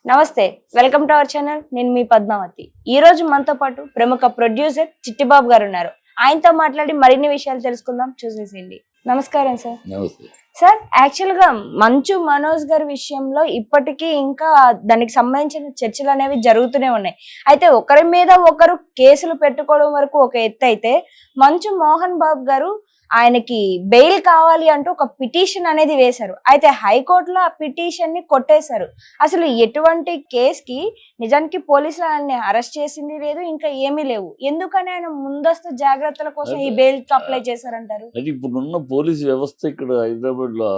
నమస్తే, welcome to our channel. నేను మీ పద్మావతి. ఈ రోజు మనతో పాటు ప్రముఖ ప్రొడ్యూసర్ చిట్టిబాబు గారు ఉన్నారు. ఆయనతో మాట్లాడి మరిన్ని విషయాలు తెలుసుకుందాం. చూసేసేయండి. నమస్కారం సార్. నమస్తే. సార్, యాక్చువల్ గా మంచు మనోజ్ గారి విషయంలో ఇప్పటికీ ఇంకా దానికి సంబంధించిన చర్చలు అనేవి జరుగుతూనే ఉన్నాయి. అయితే ఒకరి మీద ఒకరు కేసులు పెట్టుకోవడం వరకు ఒక ఎత్తు అయితే, మంచు మోహన్ బాబు గారు ఆయనకి బెయిల్ కావాలి అంటూ ఒక పిటిషన్ అనేది వేశారు. అయితే హైకోర్టులో ఆ పిటిషన్ ని కొట్టేశారు. అసలు ఎటువంటి కేసుకి నిజానికి పోలీసులు ఆయన్ని అరెస్ట్ చేసింది లేదు, ఇంకా ఏమీ లేవు. ఎందుకని ఆయన ముందస్తు జాగ్రత్తల కోసం ఈ బెయిల్ అప్లై చేశారంటారు? అంటే ఇప్పుడున్న పోలీసు వ్యవస్థ ఇక్కడ హైదరాబాద్ లో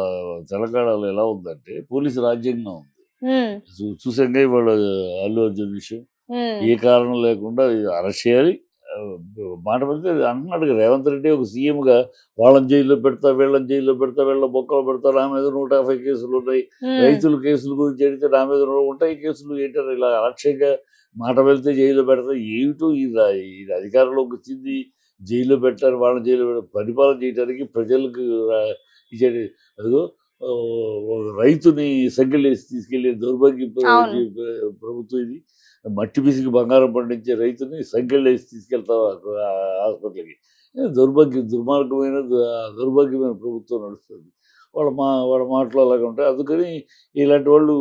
తెలంగాణలో ఎలా ఉందంటే పోలీసు రాజ్యాంగం ఉంది. చూసండి ఇవాళ అల్లు అర్జున్ విషయం ఏ కారణం లేకుండా అరెస్ట్ చేయాలి. మాట పడితే అంటున్నాడు రేవంత్ రెడ్డి ఒక సీఎంగా వాళ్ళని జైల్లో పెడతా, వీళ్ళని జైల్లో పెడతా, వీళ్ళ బొక్కలు పెడతా, నా మీద 150 కేసులు ఉన్నాయి, రైతుల కేసుల గురించి అడిగితే నా మీద ఉంటాయి కేసులు, ఏంటారు ఇలా అలక్ష్యంగా మాట వెళ్తే జైల్లో పెడతా. ఏమిటో ఈ అధికారంలోకి వచ్చింది జైల్లో పెట్టారు, వాళ్ళని జైల్లో పెట్టారు, పరిపాలన చేయడానికి ప్రజలకు ఇచ్చేది. అదిగో రైతుని సంఖ్యలేసి తీసుకెళ్లే దౌర్భాగ్య ప్రభుత్వం ఇది. మట్టి పిసికి బంగారం పండించే రైతుని సంఖ్యలు వేసి తీసుకెళ్తాం హాస్పిటల్కి. దౌర్భాగ్యమైన ప్రభుత్వం నడుస్తుంది. వాళ్ళ మాటలు అలాగే ఉంటాయి. అందుకని ఇలాంటి వాళ్ళు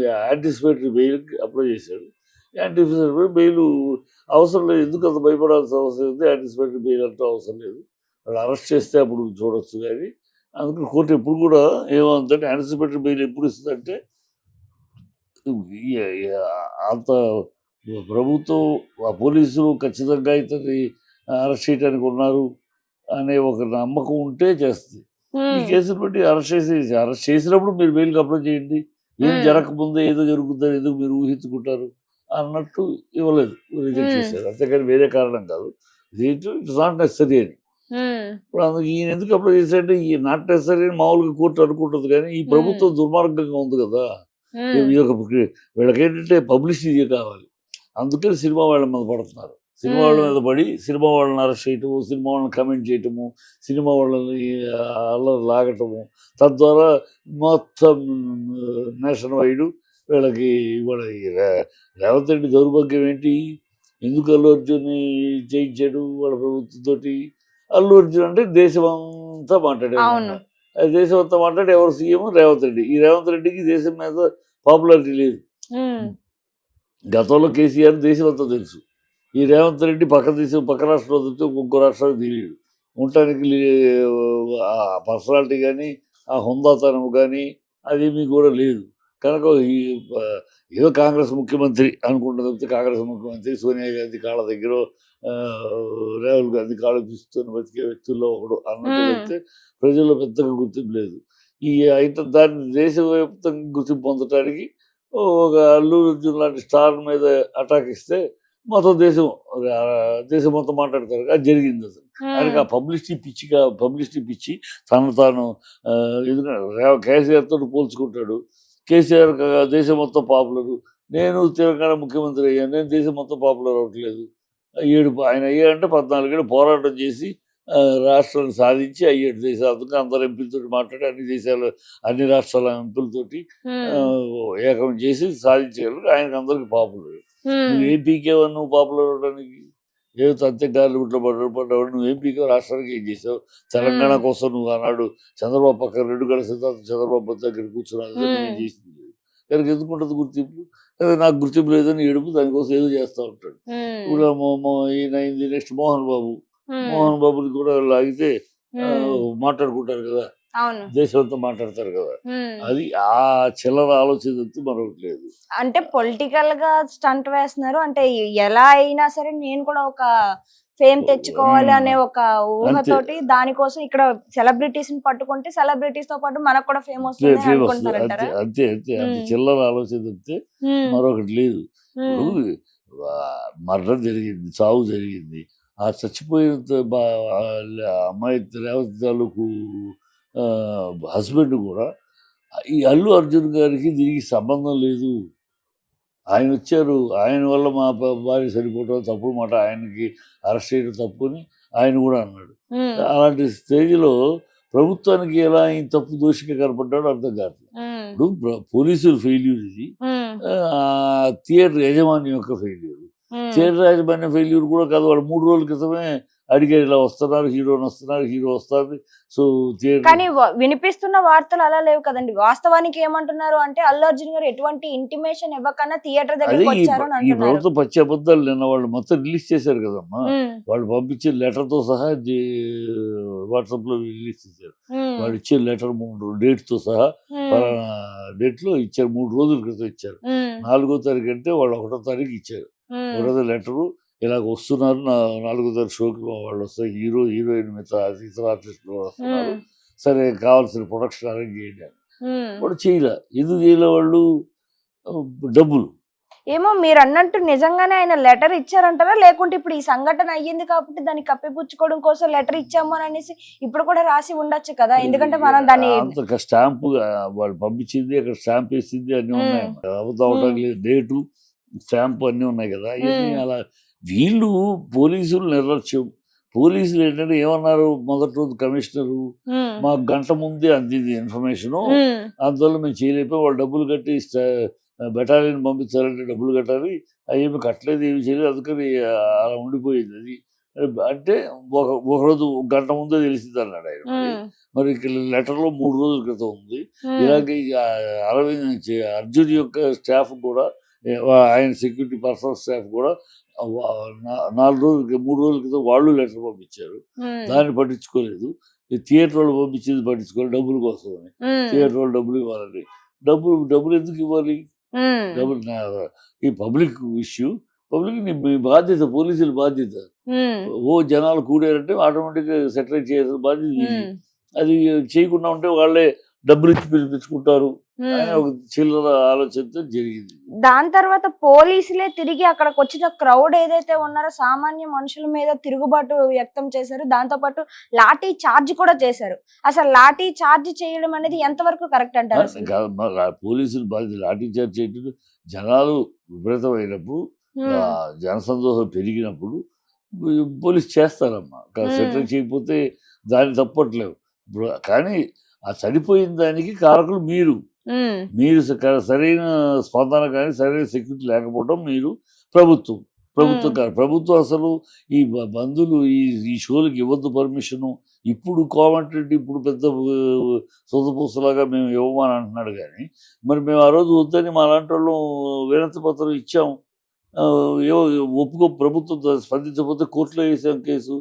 యాంటిసిపేటరీ బెయిల్కి అప్లై చేశాడు. యాంటిసిపేటరీ బెయిల్ అవసరం లేదు. ఎందుకు అంత భయపడాల్సిన అవసరం లేదు. యాంటిసిపేటరీ బెయిల్ అంటూ అవసరం లేదు. వాళ్ళు అరెస్ట్ చేస్తే అప్పుడు చూడొచ్చు. కానీ అందుకని కోర్టు ఎప్పుడు కూడా ఏమంటే యాంటిసిపేటరీ బెయిల్ ఎప్పుడు ఇస్తుందంటే అంత ప్రభుత్వం ఆ పోలీసులు ఖచ్చితంగా ఇతన్ని అరెస్ట్ చేయడానికి ఉన్నారు అనే ఒక నమ్మకం ఉంటే చేస్తుంది. ఈ కేసును బట్టి అరెస్ట్ చేసినప్పుడు మీరు బెయిల్కి అప్లై చేయండి. ఏం జరగకముందే ఏదో జరుగుతుందని ఎందుకు మీరు ఊహించుకుంటారు అన్నట్టు ఇవ్వలేదు, రిజెక్ట్ చేశారు. అంతేకాని వేరే కారణం కాదు. ఇట్స్ నాట్ నెసరీ అని. ఇప్పుడు అందుకు ఈయన ఎందుకు అప్లై చేశాడంటే ఈ నాట్ నెసరీ అని మామూలుగా కోర్టు అనుకుంటుంది. కానీ ఈ ప్రభుత్వం దుర్మార్గంగా ఉంది కదా. వీళ్ళకేంటంటే పబ్లిసిటీ కావాలి. అందుకని సినిమా వాళ్ళ మీద పడుతున్నారు. సినిమా వాళ్ళ మీద పడి సినిమా వాళ్ళని అరెస్ట్ చేయటము, సినిమా వాళ్ళని కమెంట్ చేయటము, సినిమా వాళ్ళని అల్లరి లాగటము, తద్వారా మొత్తం నేషన్ వైడ్ వీళ్ళకి ఇవాళ రేవంత్ రెడ్డి దౌర్భాగ్యం ఏంటి? ఎందుకు అల్లు అర్జున్ని చేయించాడు వాళ్ళ ప్రభుత్వంతో? అల్లు అర్జున్ అంటే దేశం అంతా మాట్లాడారు. దేశం అంతా మాట్లాడి ఎవరు సీఎం? రేవంత్ రెడ్డి. ఈ రేవంత్ రెడ్డికి దేశం మీద పాపులారిటీ లేదు. గతంలో కేసీఆర్ దేశం అంతా తెలుసు. ఈ రేవంత్ రెడ్డి పక్క రాష్ట్రంలో వదిలితే ఇంకో రాష్ట్రానికి తెలియదు. ఉండటానికి పర్సనాలిటీ కానీ ఆ హుందాతనం కానీ అదేమీ కూడా లేదు. కనుక ఏదో కాంగ్రెస్ ముఖ్యమంత్రి అనుకుంటుంది. కాంగ్రెస్ ముఖ్యమంత్రి సోనియా గాంధీ కాళ్ళ దగ్గర, రాహుల్ గాంధీ కాళ్ళు తీసుకొని బతికే వ్యక్తుల్లో ఒకడు అన్నట్టు చెప్తే ప్రజల్లో పెద్దగా గుర్తింపు లేదు. అయితే దాన్ని దేశవ్యాప్తంగా గుర్తింపు పొందటానికి ఒక అల్లు అర్జున్ లాంటి స్టార్ మీద అటాక్ ఇస్తే మొత్తం దేశం మొత్తం మాట్లాడతారు. అది జరిగింది. అసలు ఆయనకి ఆ పబ్లిసిటీ పిచ్చి తను తాను ఎందుకంటే కేసీఆర్తో పోల్చుకుంటాడు. కేసీఆర్ దేశం మొత్తం పాపులరు, నేను తెలంగాణ ముఖ్యమంత్రి అయ్యాను, నేను దేశం మొత్తం పాపులర్ అవ్వట్లేదు. ఆయన అయ్యాడంటే 14 ఏళ్ళు పోరాటం చేసి రాష్ట్రాన్ని సాధించి అయ్యాడు దేశాలకు. అందరు ఎంపీలతో మాట్లాడి అన్ని రాష్ట్రాల ఎంపీలతోటి ఏకం చేసి సాధించగలరు. ఆయనకు అందరికి పాపులర్. నువ్వు ఏం పీకేవా? నువ్వు పాపులర్ అవడానికి ఏదో అంత్యకారులు గుట్లో పడ్డవాడు. నువ్వు ఏం పీకేవు? రాష్ట్రానికి ఏం చేసావు? తెలంగాణ కోసం నువ్వు ఆనాడు చంద్రబాబు పక్కన 2 గంటల సిద్ధాంతం చంద్రబాబు దగ్గర కూర్చున్నాను. నేను చేసింది కనుక ఎందుకు ఉంటుంది గుర్తింపు? అదే నాకు గుర్తింపు లేదని ఏడుపు, దానికోసం ఏదో చేస్తూ ఉంటాడు. ఇప్పుడు ఈయన నెక్స్ట్ మోహన్ బాబుని కూడా లాగితే మాట్లాడుకుంటారు కదా, దేశంతో మాట్లాడతారు కదా. అది ఆ చిల్లర ఆలోచన మరొకటి లేదు. అంటే పొలిటికల్ గా స్టంట్ వేస్తున్నారు. అంటే ఎలా అయినా సరే నేను కూడా ఒక ఫేమ్ తెచ్చుకోవాలి అనే ఒక ఊహతోటి దానికోసం ఇక్కడ సెలబ్రిటీస్ ని పట్టుకుంటే సెలబ్రిటీస్ తో పాటు మనకు కూడా ఫేమ్ వస్తుంది అనుకుంటున్నారంటారా? అంతే చిల్లర ఆలోచన తప్పితే మరొకటి లేదు. మరణం జరిగింది, చావు జరిగింది. ఆ చచ్చిపోయిన అమ్మాయి రేవంత్ తాలూకు హస్బెండ్ కూడా ఈ అల్లు అర్జున్ గారికి దీనికి సంబంధం లేదు. ఆయన వచ్చారు, ఆయన వల్ల మా భార్య చనిపోవటం తప్పుడు మాట, ఆయనకి అరెస్ట్ చేయడం తప్పు అని ఆయన కూడా అన్నాడు. అలాంటి స్టేజ్లో ప్రభుత్వానికి ఎలా ఆయన తప్పు దోషిగా కనపడ్డాడో అర్థం కాదు. ఇప్పుడు పోలీసులు ఫెయిల్యూర్ ఇది. థియేటర్ యజమాని యొక్క ఫెయిల్యూర్. థియేటర్ యాజమాన్యం ఫెయిల్యూర్ కూడా కాదు. వాళ్ళు 3 రోజుల క్రితమే అడిగారు, ఇలా వస్తున్నారు, హీరోని వస్తున్నారు, హీరో వస్తుంది. సో థియేటర్ కానీ వినిపిస్తున్న వార్తలు అలా లేవు కదండి. వాస్తవానికి ఏమంటున్నారు అంటే అల్లు అర్జున్ గారు ఎటువంటి ఇంటిమేషన్ ఇవ్వకన్నా థియేటర్ అదే దగ్గరికి వచ్చారు అని ఈ అంటున్నారు. ప్రభుత్వం పచ్చి అబద్ధాలు నిన్న వాళ్ళు మొత్తం రిలీజ్ చేశారు కదమ్మా. వాళ్ళు పంపించే లెటర్తో సహా వాట్సాప్లో రిలీజ్ చేశారు. వాళ్ళు ఇచ్చే లెటర్ 3 డేట్తో సహా పలానా డేట్లో ఇచ్చారు. 3 రోజుల క్రితం ఇచ్చారు. 4వ తారీఖు అంటే వాళ్ళు 1వ తారీఖు ఇచ్చారు. 1వ లెటరు ఇలాగ వస్తున్నారు, 4వ తారీఖు షోకి వాళ్ళు వస్తారు, హీరో హీరోయిన్ మిగతా ఇతర ఆర్టిస్టులు కూడా వస్తున్నారు, సరే కావాల్సిన ప్రొడక్షన్ అరేంజ్ చేయండి అని. వాడు చేయలే. ఎందుకు చేయలే వాళ్ళు? డబ్బులు. ఏమో మీరు అన్నట్టు నిజంగానే ఆయన లెటర్ ఇచ్చారంటారా, లేకుంటే ఇప్పుడు ఈ సంఘటన అయ్యింది కాబట్టి దాన్ని కప్పిపుచ్చుకోవడం కోసం లెటర్ ఇచ్చాము అని అనేసి ఇప్పుడు కూడా రాసి ఉండొచ్చు కదా. ఎందుకంటే మనం దాన్ని అంత స్టాంపు వాళ్ళు పంపించింది, అక్కడ స్టాంప్ వేసింది అన్నీ ఉన్నాయి. అవటం లేదు, డేటు స్టాంపు అన్నీ ఉన్నాయి కదా. ఇవన్నీ అలా వీళ్ళు పోలీసులు నిర్లక్ష్యం. పోలీసులు ఏంటంటే ఏమన్నారు, మొదటి రోజు కమిషనరు మాకు గంట ముందే అందింది ఇన్ఫర్మేషను, అందువల్ల మేము చేయలేకపోయి వాళ్ళు డబ్బులు కట్టి బెటాలియన్ పంపించాలంటే డబ్బులు కట్టాలి, అవి కట్టలేదు, ఏమి చేయలేదు, అందుకని అలా ఉండిపోయింది. అది అంటే ఒకరోజు గంట ముందే తెలిసింది అన్నాడు ఆయన. మరి లెటర్లో 3 రోజుల క్రితం ఉంది. ఇలాగే అరవింద్ అర్జున్ యొక్క స్టాఫ్ కూడా, ఆయన సెక్యూరిటీ పర్సనల్ స్టాఫ్ కూడా 3 రోజుల క్రితం వాళ్ళు లెటర్ పంపించారు. దాన్ని పట్టించుకోలేదు. ఈ థియేటర్ వాళ్ళు పంపించేది పట్టించుకోవాలి, డబ్బుల కోసం అని. థియేటర్ వాళ్ళు డబ్బులు ఇవ్వాలని. డబ్బులు ఎందుకు ఇవ్వాలి? డబ్బులు ఈ పబ్లిక్ ఇష్యూ, పబ్లిక్ మీ బాధ్యత, పోలీసుల బాధ్యత. జనాలు కూడారంటే ఆటోమేటిక్గా సెటిల్ చేయాల్సిన బాధ్యత ఇది. అది చేయకుండా ఉంటే వాళ్ళే డబ్బులు ఇచ్చి పిలిపించుకుంటారు అని ఒక చిల్లర ఆలోచనతో జరిగింది. దాని తర్వాత పోలీసులే తిరిగి అక్కడికి వచ్చిన క్రౌడ్ ఏదైతే ఉన్నారో సామాన్య మనుషుల మీద తిరుగుబాటు వ్యక్తం చేశారు. దాంతో పాటు లాఠీ చార్జ్ కూడా చేశారు. అసలు లాఠీ చార్జ్ చేయడం అనేది ఎంతవరకు కరెక్ట్ అంటారు? పోలీసులు బాధ్యత. లాఠీ చార్జ్ చేయడం, జనాలు విపరీతమైనప్పుడు, జనసందోహం పెరిగినప్పుడు పోలీసు చేస్తారమ్మా. సెటిల్ చేయకపోతే దాన్ని తప్పట్లేవు. కానీ ఆ చనిపోయిన దానికి కారకులు మీరు సరైన స్పందన కానీ సరైన సెక్యూరిటీ లేకపోవడం మీరు ప్రభుత్వం అసలు ఈ బంధువులు ఈ షోలకు ఇవ్వద్దు పర్మిషను. ఇప్పుడు కోమటిరెడ్డి ఇప్పుడు పెద్ద సొంతపూసలాగా మేము ఇవ్వమని అంటున్నాడు. కానీ మరి మేము ఆ రోజు వద్దని మా లాంటి వాళ్ళు వినతి పత్రం ఇచ్చాం. ప్రభుత్వం స్పందించకపోతే కోర్టులో వేసాం కేసు.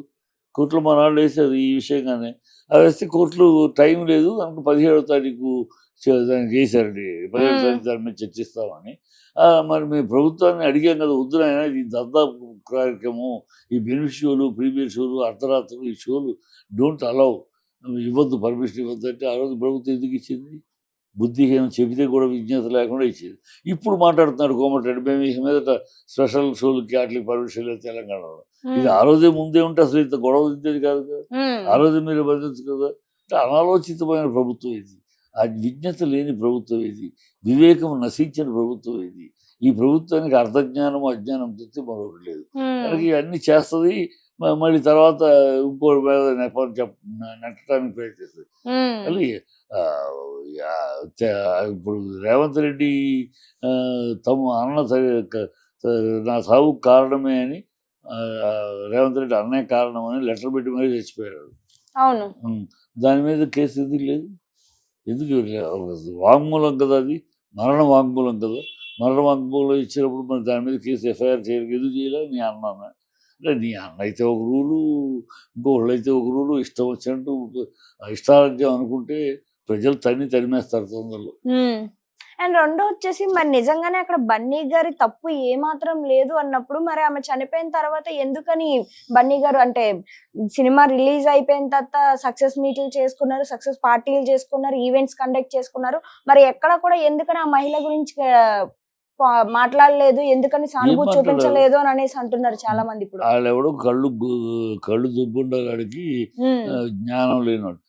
కోర్టులో మా నాళ్ళు వేసేది ఈ విషయంగానే. అది వేస్తే కోర్టులు టైం లేదు, దానికి 17వ తారీఖు దానికి వేశారండి. 17వ తారీఖు దాని మీద చర్చిస్తామని. మరి మేము ప్రభుత్వాన్ని అడిగాం కదా, వద్దునైనా ఈ దద్దా కార్యక్రమం, ఈ బెనిఫిట్ షోలు, ప్రీమియర్ షోలు, అర్ధరాత్రులు, ఈ షోలు డోంట్ అలౌ, ఇవ్వద్దు, పర్మిషన్ ఇవ్వద్దు అంటే ఆ రోజు ప్రభుత్వం ఎందుకు ఇచ్చింది? బుద్ధిహీనం, చెబితే కూడా విజ్ఞత లేకుండా ఇచ్చేది. ఇప్పుడు మాట్లాడుతున్నాడు కోమటిరెడ్డి, మేము ఈ మీదట స్పెషల్ షోలకి వాటికి పర్మిషన్ లేదు తెలంగాణలో. ఇది ఆ రోజే ముందే ఉంటే అసలు ఇంత గొడవ తింటేది కాదు కదా. ఆ రోజే మీరు బంధించు కదా. అంటే అనాలోచితమైన ప్రభుత్వం ఇది. ఆ విజ్ఞత లేని ప్రభుత్వం ఇది. వివేకం నశించిన ప్రభుత్వం ఇది. ఈ ప్రభుత్వానికి అర్ధజ్ఞానం అజ్ఞానం తెచ్చి మరొకటి లేదు. కనుక ఇవన్నీ చేస్తుంది. మళ్ళీ తర్వాత ఇంకోటి మీద నెట్టడానికి ప్రయత్నిస్తుంది. మళ్ళీ ఇప్పుడు రేవంత్ రెడ్డి తమ అన్న నా సాగుకు కారణమే అని, రేవంత్ రెడ్డి అన్నయ్య కారణం అని లెటర్ పెట్టి మరీ చచ్చిపోయాడు. అవును. దాని మీద కేసు ఎందుకు లేదు? ఎందుకు? వాంగ్మూలం కదా, అది మరణ వాంగ్మూలం కదా. మరణ వాంగ్మూలం ఇచ్చినప్పుడు మరి దాని మీద కేసు ఎఫ్ఐఆర్ చేయలేదు. ఎందుకు చేయలేదు? నీ అన్న అంటే నీ అన్న అయితే ఒక రూలు, ఇంకొకళ్ళు అయితే ఒక రూలు, ఇష్టం వచ్చినట్టు ఇష్టారాజ్యం అనుకుంటే ప్రజలు తరిమేస్తారు తొందరలో. అండ్ రెండో వచ్చేసి మరి నిజంగానే అక్కడ బన్నీ గారి తప్పు ఏమాత్రం లేదు అన్నప్పుడు మరి ఆమె చనిపోయిన తర్వాత ఎందుకని బన్నీ గారు అంటే సినిమా రిలీజ్ అయిపోయిన తర్వాత సక్సెస్ మీట్లు చేసుకున్నారు, సక్సెస్ పార్టీలు చేసుకున్నారు, ఈవెంట్స్ కండక్ట్ చేసుకున్నారు, మరి ఎక్కడ కూడా ఎందుకని ఆ మహిళ గురించి మాట్లాడలేదు, ఎందుకని సానుభూతి చూపించలేదు అని అనేసి అంటున్నారు చాలా మంది. ఇప్పుడు వాళ్ళెవడో కళ్ళు దుబ్బుండగాడికి జ్ఞానం లేనోడు.